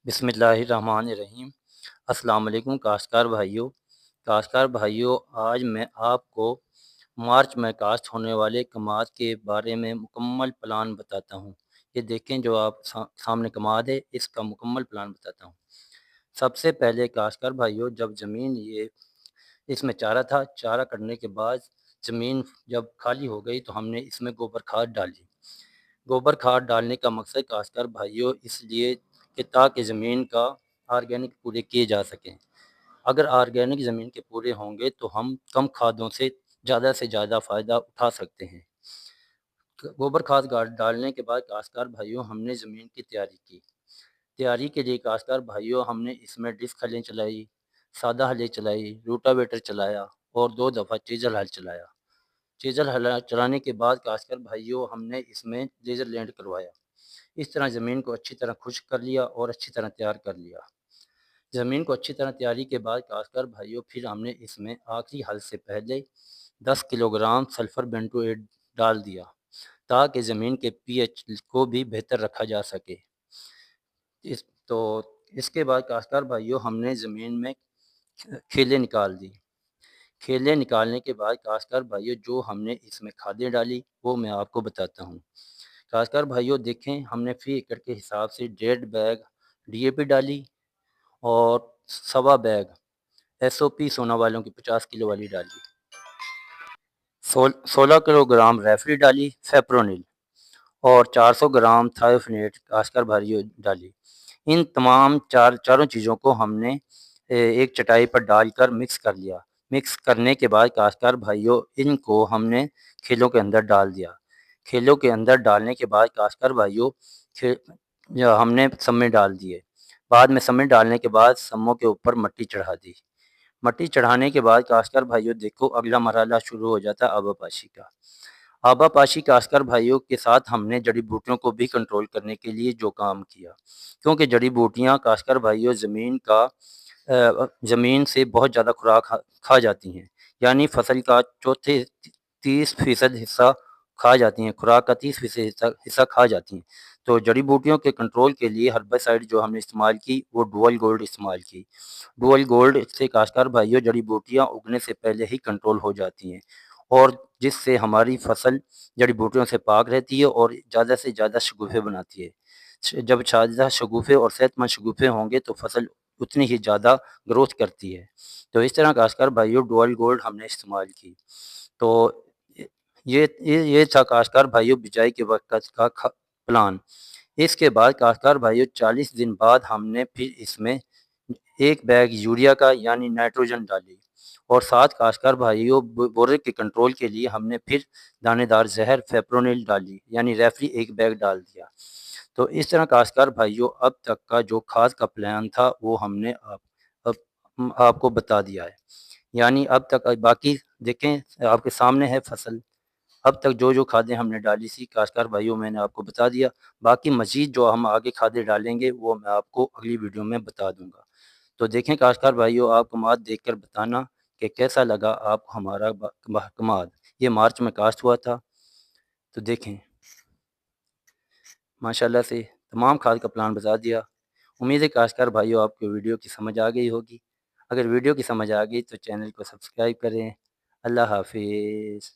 बिस्मिल्लाहिर्रहमानिर्रहीम। अस्सलाम वालेकुम काश्तकार भाइयों, आज मैं आपको मार्च में काश्त होने वाले कमाद के बारे में मुकम्मल प्लान बताता हूँ। ये देखें, जो आप सामने कमाद है, इसका मुकम्मल प्लान बताता हूँ। सबसे पहले काश्तकार भाइयों, जब ज़मीन ये इसमें चारा था, चारा करने के बाद ज़मीन जब खाली हो गई तो हमने इसमें गोबर खाद डाली। गोबर खाद डालने का मकसद काश्तकार भाइयों इसलिए कि ताकि ज़मीन का ऑर्गेनिक पूरे किए जा सकें। अगर ऑर्गेनिक ज़मीन के पूरे होंगे तो हम कम खादों से ज़्यादा फ़ायदा उठा सकते हैं। गोबर खाद डालने के बाद काश्तकार भाइयों हमने ज़मीन की तैयारी के लिए काश्तकार भाइयों हमने इसमें डिस्क हलें चलाई, सादा हलें चलाई, रूटावेटर चलाया और 2 दफ़ा चीज़ल हल चलाया। चीज़ल हल चलाने के बाद काश्तकार भाइयों हमने इसमें लेज़र लैंड करवाया। इस तरह ज़मीन को अच्छी तरह खुश्क कर लिया और अच्छी तरह तैयार कर लिया। ज़मीन को अच्छी तरह तैयारी के बाद काश्तकार भाइयों फिर हमने इसमें आखिरी हल से पहले 10 किलोग्राम सल्फ़र बेंटोएट डाल दिया, ताकि ज़मीन के पीएच को भी बेहतर रखा जा सके। इस तो इसके बाद काश्तकार भाइयों हमने ज़मीन में खेलें निकाल दी। खेलें निकालने के बाद काश्तकार भाइयों जो हमने इसमें खादें डाली वो मैं आपको बताता हूँ। काश्तकार भाइयों देखें, हमने फ़ी एकड़ के हिसाब से 1.5 बैग डीएपी डाली और सवा बैग एसओपी सोना वालों की 50 किलो वाली डाली। 16 किलोग्राम रेफरी डाली फेप्रोनिल और 400 ग्राम थायोफनेट काश्तकार भाइयों डाली। इन तमाम चारों चीज़ों को हमने एक चटाई पर डालकर मिक्स कर लिया। मिक्स करने के बाद काश्तकार भाइयों इनको हमने खेलों के अंदर डाल दिया। खेलों के अंदर डालने के बाद काश्तकार भाइयों हमने सम्मे डाल दिए। बाद में सम्मे डालने के बाद सम्मों के ऊपर मट्टी चढ़ा दी। मट्टी चढ़ाने के बाद काश्तकार भाइयों देखो अगला मरहला शुरू हो जाता है आबापाशी का। आबापाशी काश्तकार भाइयों के साथ हमने जड़ी बूटियों को भी कंट्रोल करने के लिए जो काम किया, क्योंकि जड़ी बूटियाँ काश्तकार भाइयों ज़मीन से बहुत ज़्यादा खुराक खा जाती हैं, यानी फसल का चौथे 30% हिस्सा खा जाती हैं, खुराक का 30% हिस्सा खा जाती हैं। तो जड़ी बूटियों के कंट्रोल के लिए हर्बिसाइड जो हमने इस्तेमाल की वो डुअल गोल्ड इस्तेमाल की। डुअल गोल्ड से काश्तकार भाइयों जड़ी बूटियाँ उगने से पहले ही कंट्रोल हो जाती हैं और जिससे हमारी फसल जड़ी बूटियों से पाक रहती है और ज़्यादा से ज़्यादा शगुफ़े बनाती है। जब ज़्यादा शगुफ़े और सेहतमंद शगुफ़े होंगे तो फसल उतनी ही ज़्यादा ग्रोथ करती है। तो इस तरह काश्तकार भाइयों डुअल गोल्ड हमने इस्तेमाल की। तो ये था काश्तकार भाइयों बिजाई के वक़्त का प्लान। इसके बाद काश्तकार भाइयों 40 दिन बाद हमने फिर इसमें 1 बैग यूरिया का यानी नाइट्रोजन डाली और साथ काश्तकार भाइयों बोरे के कंट्रोल के लिए हमने फिर दानेदार जहर फेप्रोनिल डाली, यानी रेफरी 1 बैग डाल दिया। तो इस तरह काश्तकार भाइयों अब तक का जो खाद का प्लान था वो हमने आपको बता दिया है। यानी अब तक बाकी देखें आपके सामने है फसल। अब तक जो खादें हमने डाली थी काश्तकार भाइयों मैंने आपको बता दिया। बाकी मज़ीद जो हम आगे खादें डालेंगे वो मैं आपको अगली वीडियो में बता दूंगा। तो देखें काश्तकार भाइयों, आप कमाद देखकर बताना कि कैसा लगा आपको हमारा कमाद। ये मार्च में काश्त हुआ था। तो देखें माशाल्लाह से तमाम खाद का प्लान बता दिया। उम्मीद है काश्तकार भाइयों आपको वीडियो की समझ आ गई होगी। अगर वीडियो की समझ आ गई तो चैनल को सब्सक्राइब करें। अल्लाह हाफिज़।